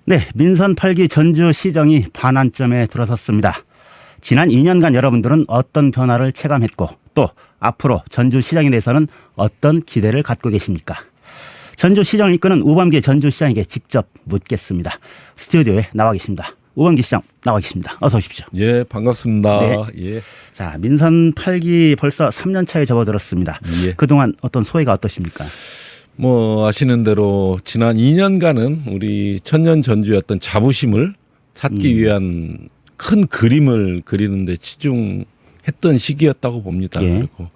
네, 민선 8기 전주시정이 반환점에 들어섰습니다. 지난 2년간 여러분들은 어떤 변화를 체감했고 또 앞으로 전주시장에 대해서는 어떤 기대를 갖고 계십니까? 전주시정을 이끄는 우범기 전주시장에게 직접 묻겠습니다. 스튜디오에 나와 계십니다. 우범기 시장 나와 계십니다. 어서 오십시오. 예, 반갑습니다. 네. 예. 자, 민선 8기 벌써 3년 차에 접어들었습니다. 예. 그동안 어떤 소회가 어떠십니까? 뭐 아시는 대로 지난 2년간은 우리 천년 전주의 어떤 자부심을 찾기 위한 큰 그림을 그리는데 치중했던 시기였다고 봅니다. 예. 그리고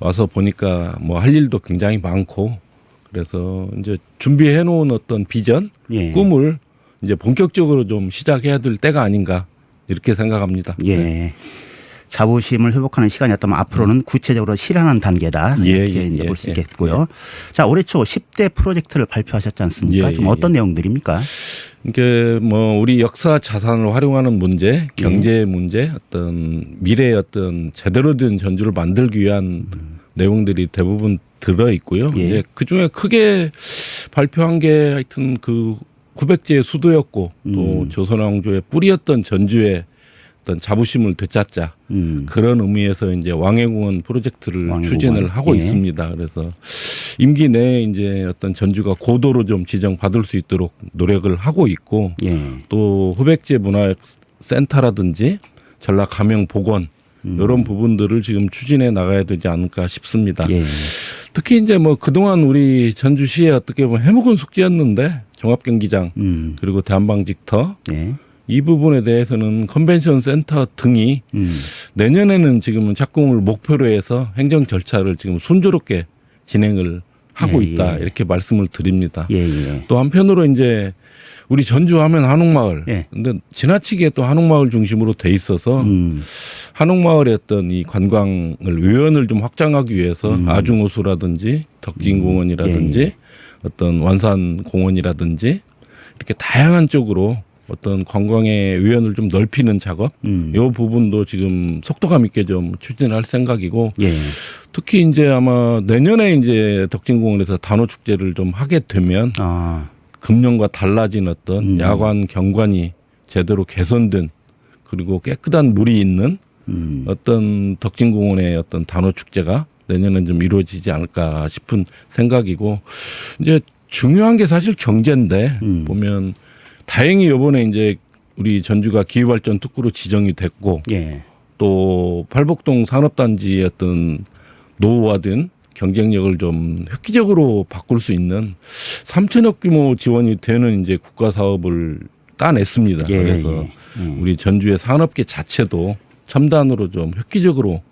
와서 보니까 뭐 할 일도 굉장히 많고 그래서 이제 준비해 놓은 어떤 비전, 예. 꿈을 이제 본격적으로 좀 시작해야 될 때가 아닌가 이렇게 생각합니다. 예. 네. 자부심을 회복하는 시간이었다면 앞으로는 구체적으로 실현하는 단계다. 예, 이렇게 예, 이제 예, 볼 수 예, 있겠고요. 자, 올해 초 10대 프로젝트를 발표하셨지 않습니까? 예, 좀 예, 어떤 예. 내용들입니까? 이게 뭐 우리 역사 자산을 활용하는 문제, 경제 문제, 어떤 미래의 어떤 제대로 된 전주를 만들기 위한 내용들이 대부분 들어 있고요. 예. 이제 그 중에 크게 발표한 게 하여튼 그 후백제의 수도였고 또 조선왕조의 뿌리였던 전주의 어떤 자부심을 되찾자 그런 의미에서 이제 왕해공원 프로젝트를 왕해공원. 추진을 하고 예. 있습니다. 있습니다. 그래서 임기 내에 이제 어떤 전주가 고도로 좀 지정받을 수 있도록 노력을 하고 있고 예. 또 후백제 문화센터라든지 전라 가명 복원 이런 부분들을 지금 추진해 나가야 되지 않을까 싶습니다. 예. 특히 이제 뭐 그동안 우리 전주시에 어떻게 보면 해묵은 숙제였는데 종합경기장 그리고 대한방직터 예. 이 부분에 대해서는 컨벤션 센터 등이 내년에는 지금은 착공을 목표로 해서 행정 절차를 지금 순조롭게 진행을 하고 예, 있다 예. 이렇게 말씀을 드립니다. 예. 예. 또 한편으로 이제 우리 전주하면 한옥마을. 예. 근데 지나치게 또 한옥마을 중심으로 돼 있어서 한옥마을의 어떤 이 관광을 외연을 좀 확장하기 위해서 아중호수라든지 덕진공원이라든지 예. 어떤 완산공원이라든지 이렇게 다양한 쪽으로 어떤 관광의 외연을 좀 넓히는 작업, 이 부분도 지금 속도감 있게 좀 추진할 생각이고, 예. 특히 이제 아마 내년에 이제 덕진공원에서 단오 축제를 좀 하게 되면 아. 금년과 달라진 어떤 야관 경관이 제대로 개선된 그리고 깨끗한 물이 있는 어떤 덕진공원의 어떤 단오 축제가 내년엔 좀 이루어지지 않을까 싶은 생각이고 이제 중요한 게 사실 경제인데 보면 다행히 이번에 이제 우리 전주가 기후발전 특구로 지정이 됐고 예. 또 팔복동 산업단지의 어떤 노후화된 경쟁력을 좀 획기적으로 바꿀 수 있는 3천억 규모 지원이 되는 이제 국가 사업을 따냈습니다. 예, 그래서 예. 우리 전주의 산업계 자체도 첨단으로 좀 획기적으로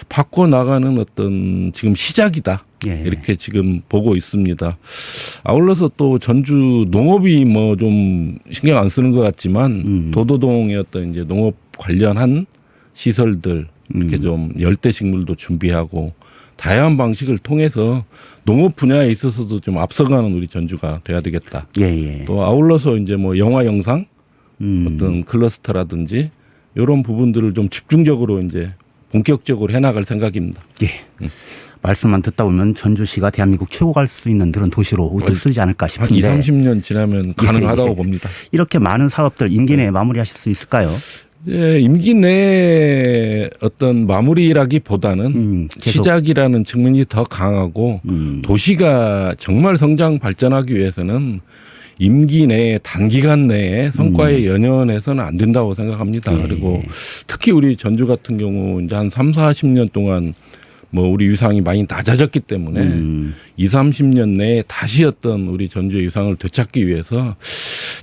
바꿔 나가는 어떤 지금 시작이다. 예. 이렇게 지금 보고 있습니다. 아울러서 또 전주 농업이 뭐 좀 신경 안 쓰는 것 같지만 도도동의 어떤 이제 농업 관련한 시설들 이렇게 좀 열대식물도 준비하고 다양한 방식을 통해서 농업 분야에 있어서도 좀 앞서가는 우리 전주가 돼야 되겠다. 예. 예. 또 아울러서 이제 뭐 영화 영상 어떤 클러스터라든지 이런 부분들을 좀 집중적으로 이제 본격적으로 해나갈 생각입니다. 예. 말씀만 듣다 보면 전주시가 대한민국 최고 갈 수 있는 그런 도시로 우뚝 서지 않을까 한 싶은데 2, 30년 지나면 가능하다고 예. 봅니다. 이렇게 많은 사업들 임기 내에 마무리하실 수 있을까요? 예, 임기 내에 어떤 마무리라기보다는 계속. 시작이라는 측면이 더 강하고 도시가 정말 성장 발전하기 위해서는 임기 내에 단기간 내에 성과에 연연해서는 안 된다고 생각합니다. 예. 그리고 특히 우리 전주 같은 경우 이제 한 3, 40년 동안 뭐 우리 유상이 많이 낮아졌기 때문에 2, 30년 내에 다시 어떤 우리 전주의 유상을 되찾기 위해서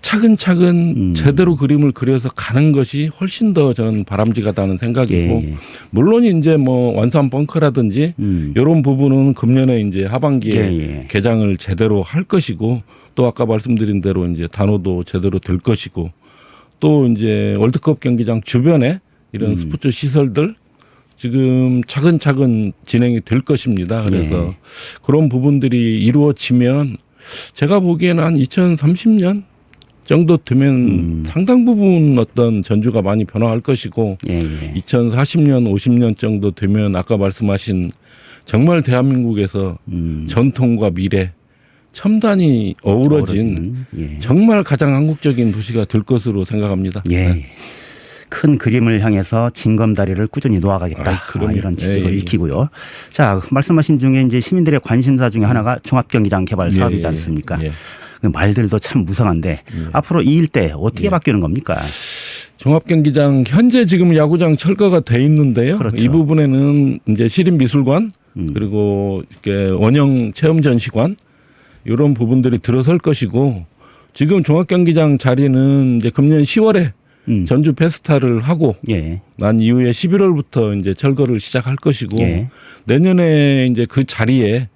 차근차근 제대로 그림을 그려서 가는 것이 훨씬 더 저는 바람직하다는 생각이고 예. 물론 이제 뭐 완산 벙커라든지 이런 부분은 금년에 이제 하반기에 예. 개장을 제대로 할 것이고 또 아까 말씀드린 대로 이제 단오도 제대로 될 것이고 또 이제 월드컵 경기장 주변에 이런 스포츠 시설들 지금 차근차근 진행이 될 것입니다. 그래서 그런 부분들이 이루어지면 제가 보기에는 한 2030년 정도 되면 상당 부분 어떤 전주가 많이 변화할 것이고 2040년, 50년 정도 되면 아까 말씀하신 정말 대한민국에서 전통과 미래 첨단이 어우러진 예. 정말 가장 한국적인 도시가 될 것으로 생각합니다. 예. 네. 큰 그림을 향해서 징검다리를 꾸준히 놓아가겠다. 그럼요. 이런 취지로 예, 예. 읽히고요. 자, 말씀하신 중에 이제 시민들의 관심사 중에 하나가 종합경기장 개발 사업이지 예, 않습니까? 예. 그 말들도 참 무성한데 앞으로 이 일대 어떻게 바뀌는 겁니까? 종합경기장 현재 지금 야구장 철거가 돼 있는데요. 그렇죠. 이 부분에는 이제 시립미술관 그리고 이렇게 원형 체험전시관 이런 부분들이 들어설 것이고 지금 종합경기장 자리는 이제 금년 10월에 전주 페스타를 하고 예. 난 이후에 11월부터 이제 철거를 시작할 것이고 예. 내년에 이제 그 자리에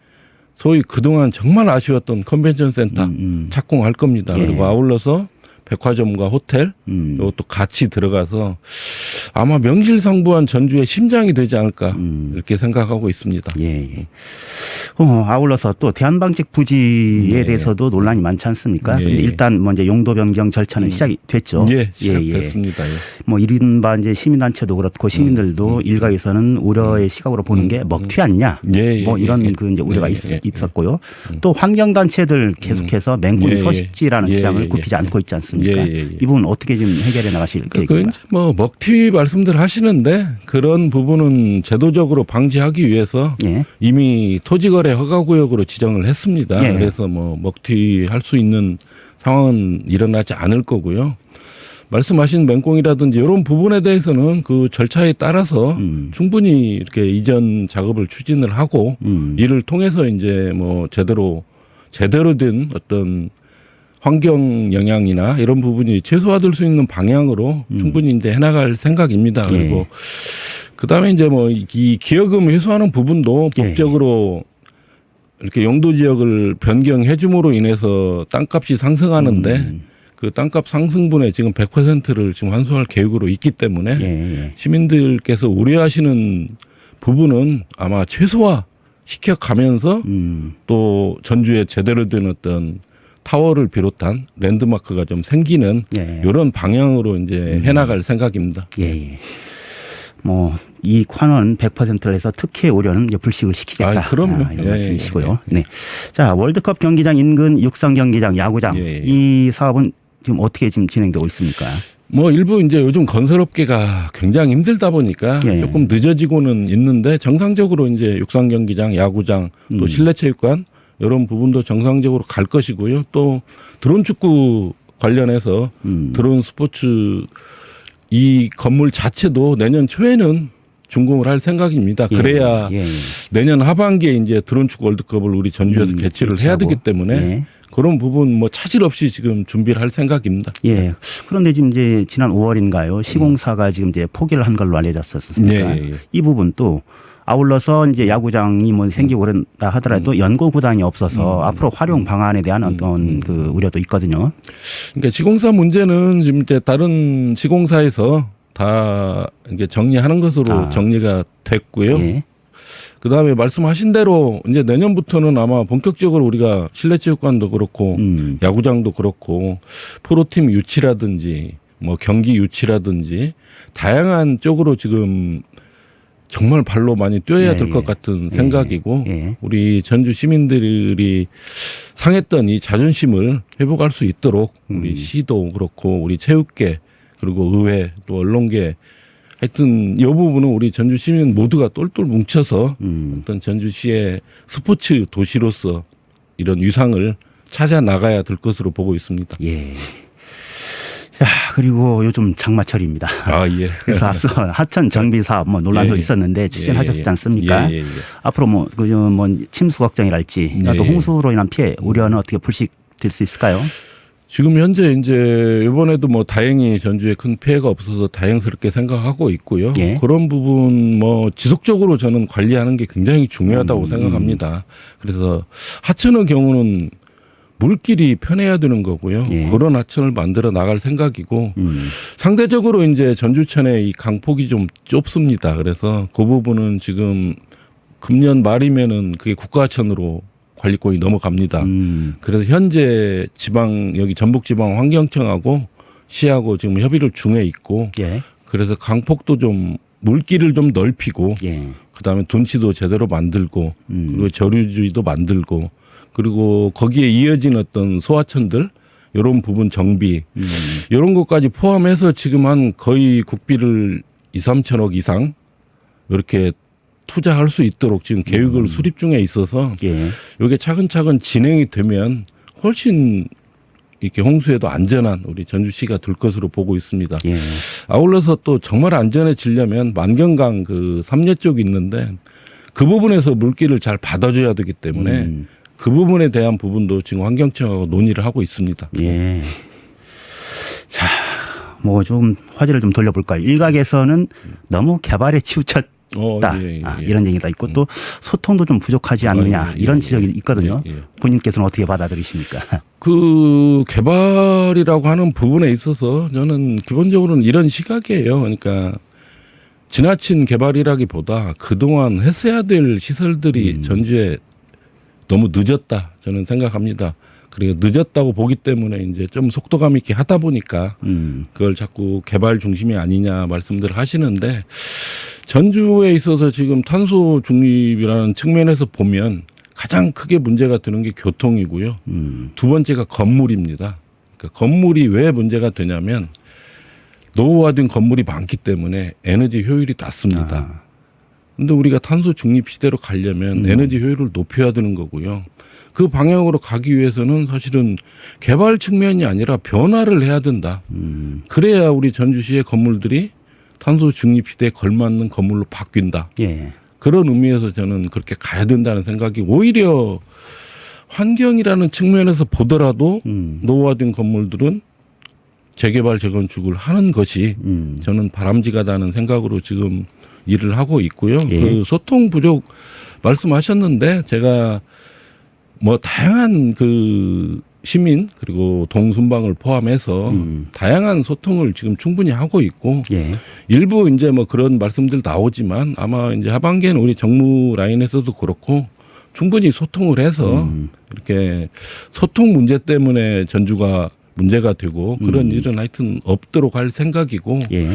소위 그동안 정말 아쉬웠던 컨벤션 센터 착공할 겁니다. 예. 그리고 아울러서 백화점과 호텔 이것도 같이 들어가서 아마 명실상부한 전주의 심장이 되지 않을까 이렇게 생각하고 있습니다. 예. 예. 아울러서 또 대한방직 부지에 예. 대해서도 논란이 많지 않습니까? 예. 근데 일단 뭐 이제 용도 변경 절차는 시작이 됐죠. 예, 시작됐습니다. 예. 뭐 이른바 이제 시민단체도 그렇고 시민들도 일각에서는 우려의 시각으로 보는 게 먹튀 아니냐. 예, 뭐 이런 예. 그 이제 우려가 예, 있었고요. 또 환경단체들 계속해서 맹꽁 예, 서식지라는 예, 주장을 예, 굽히지 예. 않고 있지 않습니까? 예. 이 부분 어떻게 지금 해결해 나가실 그 계획입니까? 이제 뭐 먹튀 말씀들 하시는데 그런 부분은 제도적으로 방지하기 위해서 예. 이미 토지거래 허가구역으로 지정을 했습니다. 예. 그래서 뭐 먹튀할 수 있는 상황은 일어나지 않을 거고요. 말씀하신 맹꽁이라든지 이런 부분에 대해서는 그 절차에 따라서 충분히 이렇게 이전 작업을 추진을 하고 이를 통해서 이제 뭐 제대로 된 어떤 환경 영향이나 이런 부분이 최소화될 수 있는 방향으로 충분히 이제 해나갈 생각입니다. 그리고 그다음에 이제 뭐 이 기여금 회수하는 부분도 예. 법적으로 이렇게 용도 지역을 변경해 줌으로 인해서 땅값이 상승하는데 그 땅값 상승분의 지금 100%를 지금 환수할 계획으로 있기 때문에 예. 시민들께서 우려하시는 부분은 아마 최소화 시켜 가면서 또 전주에 제대로 된 어떤 타워를 비롯한 랜드마크가 좀 생기는 예. 이런 방향으로 이제 해나갈 생각입니다. 예. 뭐 이 관원 100%를 해서 특혜 우려는 이제 불식을 시키겠다. 그럼요. 이런 예, 말씀이시고요. 예. 네. 자, 월드컵 경기장 인근 육상 경기장 야구장 예. 이 사업은 지금 어떻게 지금 진행되고 있습니까? 뭐 일부 이제 요즘 건설업계가 굉장히 힘들다 보니까 예. 조금 늦어지고는 있는데 정상적으로 이제 육상 경기장, 야구장, 또 실내체육관 이런 부분도 정상적으로 갈 것이고요. 또 드론 축구 관련해서 드론 스포츠 이 건물 자체도 내년 초에는 준공을 할 생각입니다. 그래야 예. 내년 하반기에 이제 드론 축구 월드컵을 우리 전주에서 개최를 해야 되기 때문에 예. 그런 부분 뭐 차질 없이 지금 준비를 할 생각입니다. 예. 그런데 지금 이제 지난 5월인가요? 시공사가 지금 이제 포기를 한 걸로 알려졌었습니까? 예. 이 부분 또 아울러서 이제 야구장이 뭐 생기고 그런다 하더라도 연고 구단이 없어서 앞으로 활용 방안에 대한 어떤 그 우려도 있거든요. 그러니까 시공사 문제는 지금 이제 다른 시공사에서 다 이게 정리하는 것으로 정리가 됐고요. 예. 그 다음에 말씀하신 대로 이제 내년부터는 아마 본격적으로 우리가 실내체육관도 그렇고 야구장도 그렇고 프로팀 유치라든지 뭐 경기 유치라든지 다양한 쪽으로 지금 정말 발로 많이 뛰어야 될 것 같은 생각이고 우리 전주 시민들이 상했던 이 자존심을 회복할 수 있도록 우리 시도 그렇고 우리 체육계 그리고 의회 또 언론계 하여튼 이 부분은 우리 전주 시민 모두가 똘똘 뭉쳐서 어떤 전주시의 스포츠 도시로서 이런 위상을 찾아 나가야 될 것으로 보고 있습니다. 예. 자, 그리고 요즘 장마철입니다. 아, 예. 그래서 앞서 하천 정비 사업 뭐 논란도 예, 예. 있었는데 추진하셨지 않습니까? 예. 앞으로 뭐 침수 걱정이랄지 또 예. 홍수로 인한 피해 우려는 어떻게 불식될 수 있을까요? 지금 현재 이제 이번에도 뭐 다행히 전주에 큰 피해가 없어서 다행스럽게 생각하고 있고요. 예. 그런 부분 뭐 지속적으로 저는 관리하는 게 굉장히 중요하다고 생각합니다. 그래서 하천의 경우는 물길이 편해야 되는 거고요. 예. 그런 하천을 만들어 나갈 생각이고 상대적으로 이제 전주천의 이 강폭이 좀 좁습니다. 그래서 그 부분은 지금 금년 말이면은 그게 국가하천으로 관리권이 넘어갑니다. 그래서 현재 여기 전북지방환경청하고 시하고 지금 협의를 중에 있고 예. 그래서 강폭도 좀 물길을 좀 넓히고 예. 그다음에 둔치도 제대로 만들고 그리고 저류주의도 만들고 그리고 거기에 이어진 어떤 소하천들 이런 부분 정비 이런 것까지 포함해서 지금 한 거의 국비를 2, 3천억 이상 이렇게 투자할 수 있도록 지금 계획을 수립 중에 있어서 예. 이게 차근차근 진행이 되면 훨씬 이렇게 홍수에도 안전한 우리 전주시가 될 것으로 보고 있습니다. 예. 아울러서 또 정말 안전해지려면 만경강 그 삼례 쪽이 있는데 그 부분에서 물길을 잘 받아줘야 되기 때문에 그 부분에 대한 부분도 지금 환경청하고 논의를 하고 있습니다. 예. 자, 뭐 좀 화제를 좀 돌려볼까요? 일각에서는 너무 개발에 치우쳤다. 이런 얘기가 있고 또 소통도 좀 부족하지 않느냐 이런 지적이 있거든요. 본인께서는 어떻게 받아들이십니까? 그 개발이라고 하는 부분에 있어서 저는 기본적으로는 이런 시각이에요. 그러니까 지나친 개발이라기보다 그동안 했어야 될 시설들이 전주에 너무 늦었다 저는 생각합니다. 그리고 늦었다고 보기 때문에 이제 좀 속도감 있게 하다 보니까 그걸 자꾸 개발 중심이 아니냐 말씀들 하시는데 전주에 있어서 지금 탄소 중립이라는 측면에서 보면 가장 크게 문제가 되는 게 교통이고요. 두 번째가 건물입니다. 그러니까 건물이 왜 문제가 되냐면 노후화된 건물이 많기 때문에 에너지 효율이 낮습니다. 근데 우리가 탄소 중립 시대로 가려면 에너지 효율을 높여야 되는 거고요. 그 방향으로 가기 위해서는 사실은 개발 측면이 아니라 변화를 해야 된다. 그래야 우리 전주시의 건물들이 탄소 중립 시대에 걸맞는 건물로 바뀐다. 예. 그런 의미에서 저는 그렇게 가야 된다는 생각이 오히려 환경이라는 측면에서 보더라도 노후화된 건물들은 재개발 재건축을 하는 것이 저는 바람직하다는 생각으로 지금 일을 하고 있고요. 예. 그 소통 부족 말씀하셨는데 제가 뭐 다양한 그 시민 그리고 동순방을 포함해서 다양한 소통을 지금 충분히 하고 있고 예. 일부 이제 뭐 그런 말씀들 나오지만 아마 이제 하반기에는 우리 정무 라인에서도 그렇고 충분히 소통을 해서 이렇게 소통 문제 때문에 전주가 문제가 되고 그런 일은 하여튼 없도록 할 생각이고 예.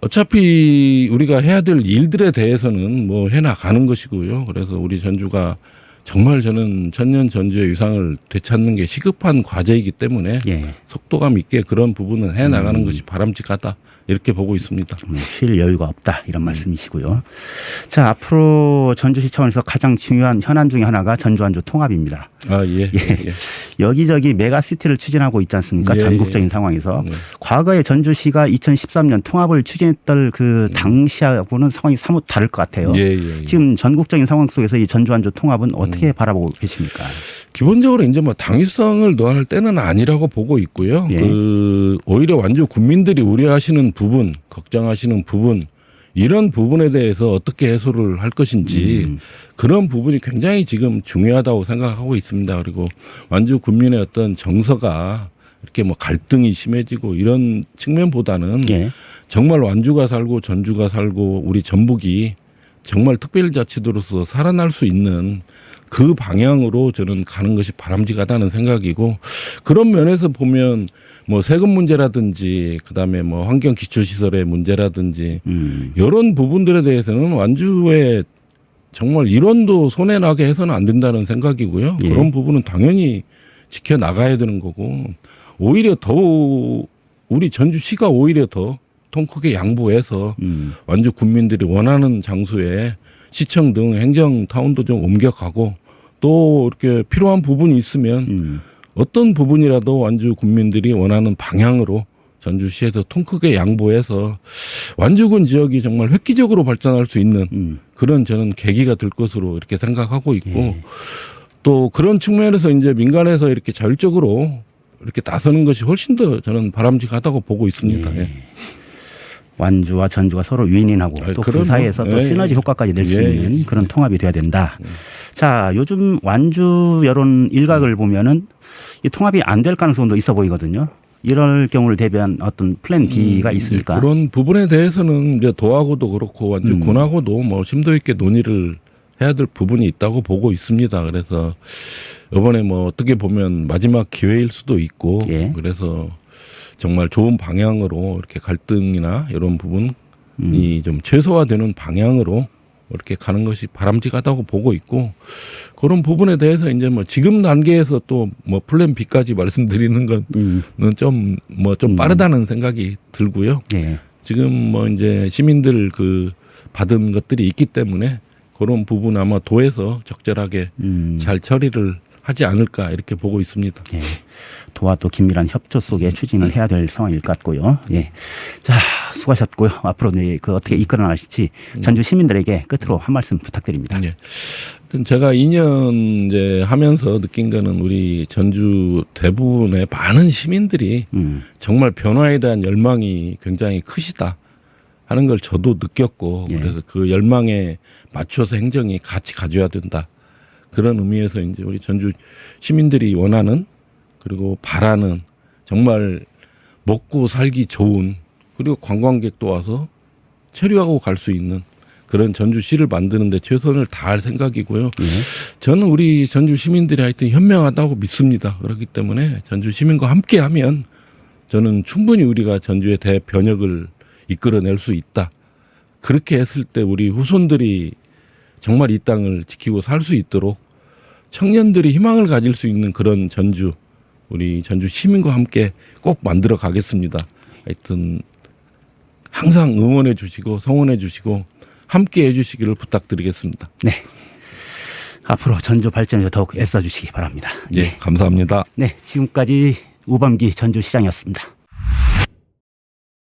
어차피 우리가 해야 될 일들에 대해서는 뭐 해나가는 것이고요. 그래서 우리 전주가 정말 저는 천년 전주의 위상을 되찾는 게 시급한 과제이기 때문에 예. 속도감 있게 그런 부분은 해나가는 것이 바람직하다. 이렇게 보고 있습니다. 쉴 여유가 없다 이런 말씀이시고요. 자, 앞으로 전주시 차원에서 가장 중요한 현안 중에 하나가 전주완주 통합입니다. 아, 예. 예. 예. 여기저기 메가시티를 추진하고 있지 않습니까? 예, 전국적인 예. 상황에서. 네. 과거에 전주시가 2013년 통합을 추진했던 그 당시하고는 상황이 사뭇 다를 것 같아요. 예, 예, 예. 지금 전국적인 상황 속에서 이 전주완주 통합은 어떻게 바라보고 계십니까? 기본적으로 이제 뭐 당위성을 논할 때는 아니라고 보고 있고요. 예. 그 오히려 완주 국민들이 우려하시는 부분, 걱정하시는 부분 이런 부분에 대해서 어떻게 해소를 할 것인지 그런 부분이 굉장히 지금 중요하다고 생각하고 있습니다. 그리고 완주 국민의 어떤 정서가 이렇게 뭐 갈등이 심해지고 이런 측면보다는 예. 정말 완주가 살고 전주가 살고 우리 전북이 정말 특별자치도로서 살아날 수 있는 그 방향으로 저는 가는 것이 바람직하다는 생각이고 그런 면에서 보면 뭐 세금 문제라든지 그다음에 뭐 환경 기초시설의 문제라든지 이런 부분들에 대해서는 완주에 정말 일원도 손해 나게 해서는 안 된다는 생각이고요. 예. 그런 부분은 당연히 지켜 나가야 되는 거고 오히려 더 우리 전주시가 오히려 더 통 크게 양보해서 완주 국민들이 원하는 장소에 시청 등 행정 타운도 좀 옮겨가고 또 이렇게 필요한 부분이 있으면 어떤 부분이라도 완주 국민들이 원하는 방향으로 전주시에서 통 크게 양보해서 완주군 지역이 정말 획기적으로 발전할 수 있는 그런 저는 계기가 될 것으로 이렇게 생각하고 있고 예. 또 그런 측면에서 이제 민간에서 이렇게 자율적으로 이렇게 나서는 것이 훨씬 더 저는 바람직하다고 보고 있습니다. 예. 예. 완주와 전주가 서로 윈윈하고 또 그 그럼요. 사이에서 또 예, 시너지 예. 효과까지 낼 수 예, 있는 예. 그런 통합이 돼야 된다. 자, 요즘 완주 여론 일각을 보면은 이 통합이 안 될 가능성도 있어 보이거든요. 이럴 경우를 대비한 어떤 플랜 B가 있습니까? 그런 부분에 대해서는 이제 도하고도 그렇고 완주 군하고도 뭐 심도 있게 논의를 해야 될 부분이 있다고 보고 있습니다. 그래서 이번에 뭐 어떻게 보면 마지막 기회일 수도 있고 예. 그래서 정말 좋은 방향으로 이렇게 갈등이나 이런 부분이 좀 최소화되는 방향으로 이렇게 가는 것이 바람직하다고 보고 있고 그런 부분에 대해서 이제 뭐 지금 단계에서 또 뭐 플랜 B까지 말씀드리는 건 좀 빠르다는 생각이 들고요. 예. 지금 뭐 이제 시민들 그 받은 것들이 있기 때문에 그런 부분 아마 도에서 적절하게 잘 처리를 하지 않을까 이렇게 보고 있습니다. 예. 도와 또 긴밀한 협조 속에 추진을 해야 될 상황일 것 같고요. 예. 자, 수고하셨고요. 앞으로 그 어떻게 이끌어 나가실지 전주 시민들에게 끝으로 한 말씀 부탁드립니다. 예. 하여튼 제가 2년 이제 하면서 느낀 거는 우리 전주 대부분의 많은 시민들이 정말 변화에 대한 열망이 굉장히 크시다 하는 걸 저도 느꼈고 예. 그래서 그 열망에 맞춰서 행정이 같이 가져야 된다. 그런 의미에서 이제 우리 전주 시민들이 원하는 그리고 바라는 정말 먹고 살기 좋은 그리고 관광객도 와서 체류하고 갈 수 있는 그런 전주시를 만드는 데 최선을 다할 생각이고요. 저는 우리 전주 시민들이 하여튼 현명하다고 믿습니다. 그렇기 때문에 전주 시민과 함께하면 저는 충분히 우리가 전주의 대변혁을 이끌어낼 수 있다. 그렇게 했을 때 우리 후손들이 정말 이 땅을 지키고 살 수 있도록 청년들이 희망을 가질 수 있는 그런 전주 우리 전주 시민과 함께 꼭 만들어 가겠습니다. 하여튼 항상 응원해 주시고 성원해 주시고 함께 해 주시기를 부탁드리겠습니다. 네. 앞으로 전주 발전에 더욱 애써 주시기 바랍니다. 예, 감사합니다. 네, 지금까지 우범기 전주시장이었습니다.